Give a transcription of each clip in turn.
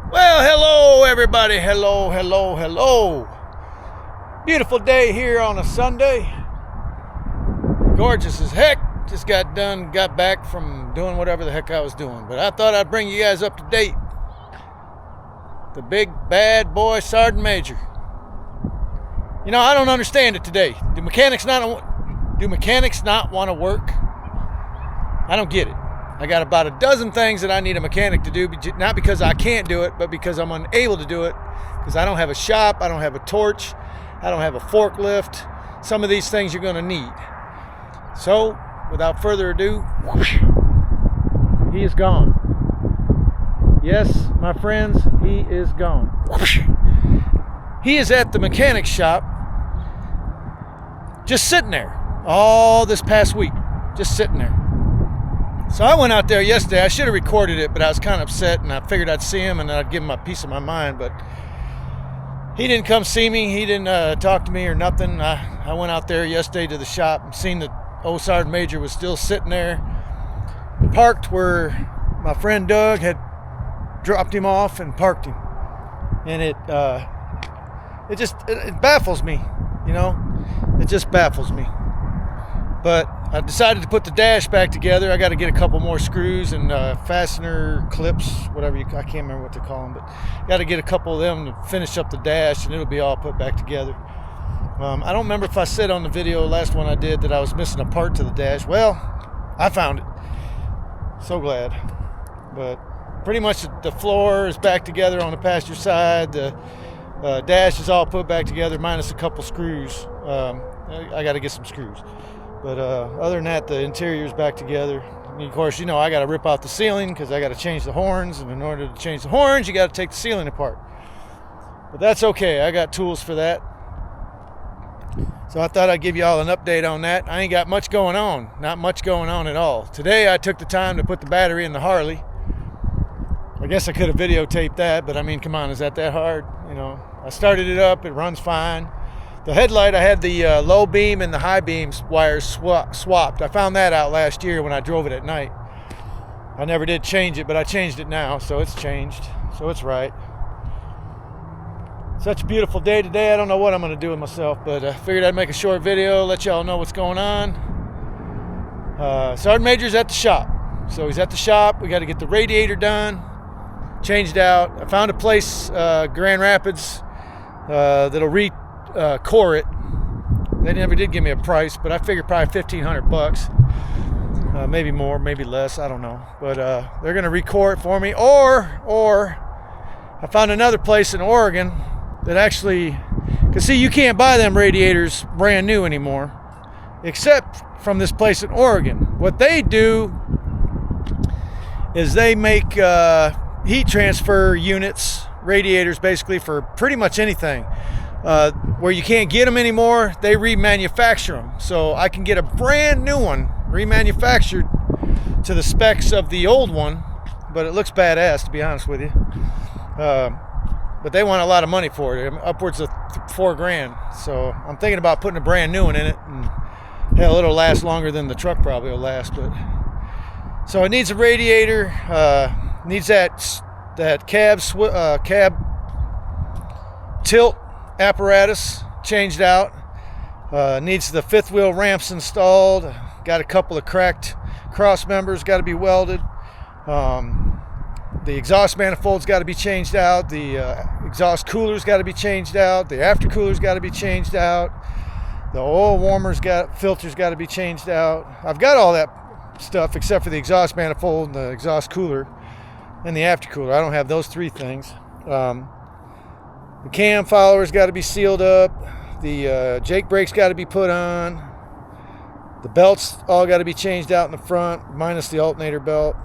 Well, hello everybody. Hello. Beautiful day here on a Sunday. Gorgeous as heck. Just got back from doing whatever the heck I was doing. But I thought I'd bring you guys up to date. The big bad boy Sgt Major. You know, I don't understand it today. Do mechanics not want to work? I don't get it. I got about a dozen things that I need a mechanic to do, not because I can't do it, but because I'm unable to do it, because I don't have a shop, I don't have a torch, I don't have a forklift. Some of these things you're going to need. So, without further ado, he is gone. Yes, my friends, he is gone. He is at the mechanic shop, just sitting there all this past week, just sitting there. So I went out there yesterday. I should have recorded it, but I was kind of upset, and I figured I'd see him and I'd give him a piece of my mind. But he didn't come see me. He didn't talk to me or nothing. I went out there yesterday to the shop and seen that old Sgt Major was still sitting there, parked where my friend Doug had dropped him off and parked him. And it baffles me, you know. It just baffles me. But I decided to put the dash back together. I got to get a couple more screws and fastener clips, whatever I can't remember what they call them, but got to get a couple of them to finish up the dash, and it'll be all put back together. I don't remember if I said on the video, last one I did, that I was missing a part to the dash. Well, I found it. So glad. But pretty much the floor is back together on the passenger side. The dash is all put back together, minus a couple screws. I got to get some screws. But other than that, the interior is back together. And of course, you know, I got to rip out the ceiling because I got to change the horns. And in order to change the horns, you got to take the ceiling apart. But that's okay. I got tools for that. So I thought I'd give you all an update on that. I ain't got much going on. Not much going on at all. Today, I took the time to put the battery in the Harley. I guess I could have videotaped that, but I mean, come on, is that hard? You know, I started it up. It runs fine. The headlight, I had the low beam and the high beam wires swapped. I found that out last year when I drove it at night. I never did change it, but I changed it now, so it's changed. So it's right. Such a beautiful day today. I don't know what I'm going to do with myself, but I figured I'd make a short video, let y'all know what's going on. Sgt Major's at the shop. So he's at the shop. We got to get the radiator done, changed out. I found a place, Grand Rapids, that'll core it. They never did give me a price, but I figured probably $1,500, maybe more, maybe less, I don't know. But they're gonna recore it for me, or I found another place in Oregon that actually, cause see, you can't buy them radiators brand new anymore, except from this place in Oregon. What they do is they make heat transfer units, radiators, basically for pretty much anything. Where you can't get them anymore, they remanufacture them. So I can get a brand new one remanufactured to the specs of the old one, but it looks badass, to be honest with you. But they want a lot of money for it, upwards of $4,000. So I'm thinking about putting a brand new one in it, and hell, it'll last longer than the truck probably will last. But so it needs a radiator, needs that cab tilt apparatus changed out, needs the fifth wheel ramps installed, got a couple of cracked cross members got to be welded, the exhaust manifold's got to be changed out, the exhaust cooler's got to be changed out, the aftercooler's got to be changed out, the oil filter's got to be changed out. I've got all that stuff except for the exhaust manifold and the exhaust cooler and the aftercooler. I don't have those three things. The cam follower's got to be sealed up. The Jake brake's got to be put on. The belts all got to be changed out in the front, minus the alternator belt.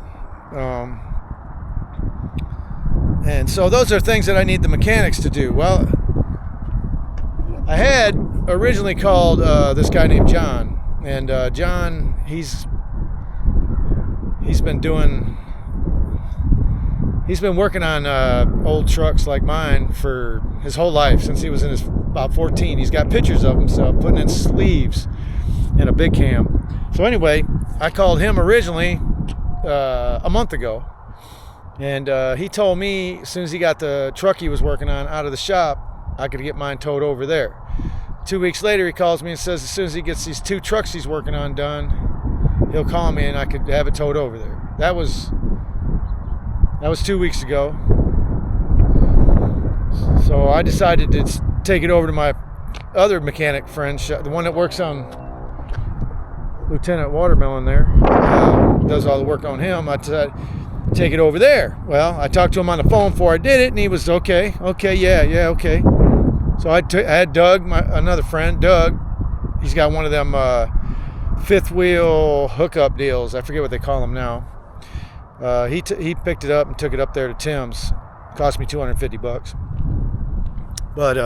And so those are things that I need the mechanics to do. Well, I had originally called this guy named John. And John, he's been working on old trucks like mine for his whole life, since he was about 14. He's got pictures of himself putting in sleeves in a big cam. So anyway, I called him originally a month ago, And he told me as soon as he got the truck he was working on out of the shop, I could get mine towed over there. 2 weeks later, he calls me and says as soon as he gets these 2 trucks he's working on done, he'll call me and I could have it towed over there. That was 2 weeks ago. So I decided to take it over to my other mechanic friend, the one that works on Lieutenant Watermelon there, does all the work on him. I decided to take it over there. Well, I talked to him on the phone before I did it, and he was okay, yeah, okay. So I had Doug, another friend, Doug. He's got one of them fifth wheel hookup deals. I forget what they call them now. He picked it up and took it up there to Tim's. It cost me $250. But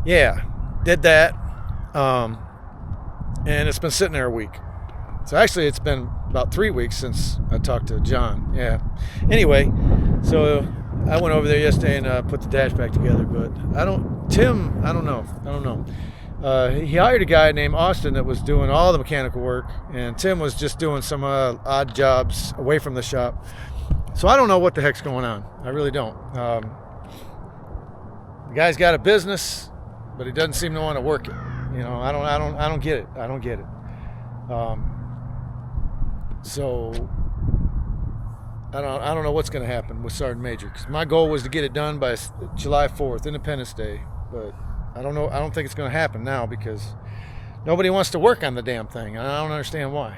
yeah, did that. And it's been sitting there a week. So actually it's been about 3 weeks since I talked to John. Yeah. Anyway, so I went over there yesterday and put the dash back together, but I don't know. He hired a guy named Austin that was doing all the mechanical work, and Tim was just doing some odd jobs away from the shop. So I don't know what the heck's going on. I really don't. The guy's got a business, but he doesn't seem to want to work it. You know, I don't get it. I don't get it. So I don't know what's going to happen with Sgt Major, because my goal was to get it done by July 4th, Independence Day. But I don't know. I don't think it's going to happen now because nobody wants to work on the damn thing. I don't understand why.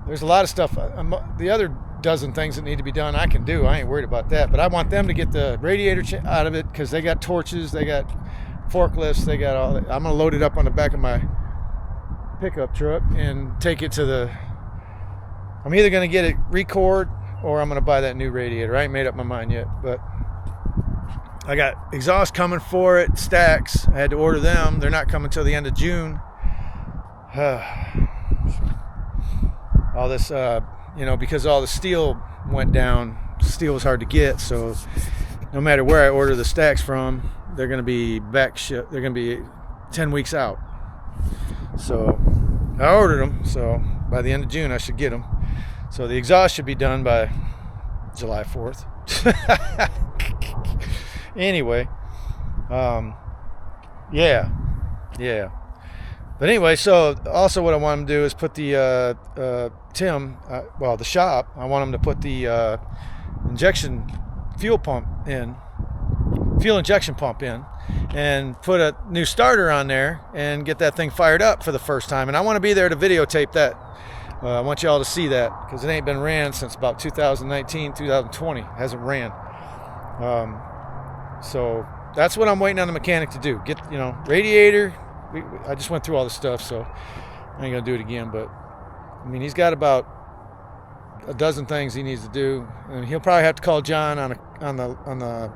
There's a lot of stuff. The other dozen things that need to be done I can do. I ain't worried about that. But I want them to get the radiator out of it, because they got torches, they got forklifts, they got all that. I'm going to load it up on the back of my pickup truck and take it to the... I'm either going to get it record or I'm going to buy that new radiator. I ain't made up my mind yet, but I got exhaust coming for it, stacks. I had to order them. They're not coming till the end of June. All this, because all the steel went down, steel was hard to get, so no matter where I order the stacks from, they're going to be back ship. They're going to be 10 weeks out. So I ordered them, so by the end of June I should get them. So the exhaust should be done by July 4th. Anyway, yeah. But anyway, so also what I want them to do is put the the shop. I want them to put the fuel injection pump in, and put a new starter on there and get that thing fired up for the first time. And I want to be there to videotape that. I want you all to see that, because it ain't been ran since about 2019, 2020. It hasn't ran. So that's what I'm waiting on the mechanic to do. Get, radiator. I just went through all the stuff, so I ain't gonna do it again. But I mean, he's got about a dozen things he needs to do, and he'll probably have to call John on the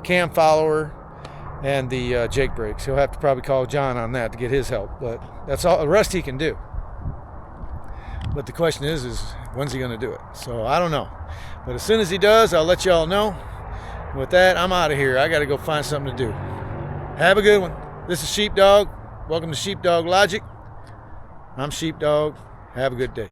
cam follower and the Jake brakes. He'll have to probably call John on that to get his help. But that's all. The rest he can do. But the question is when's he gonna do it? So I don't know. But as soon as he does, I'll let y'all know. With that, I'm out of here. I got to go find something to do. Have a good one. This is Sheepdog. Welcome to Sheepdog Logic. I'm Sheepdog. Have a good day.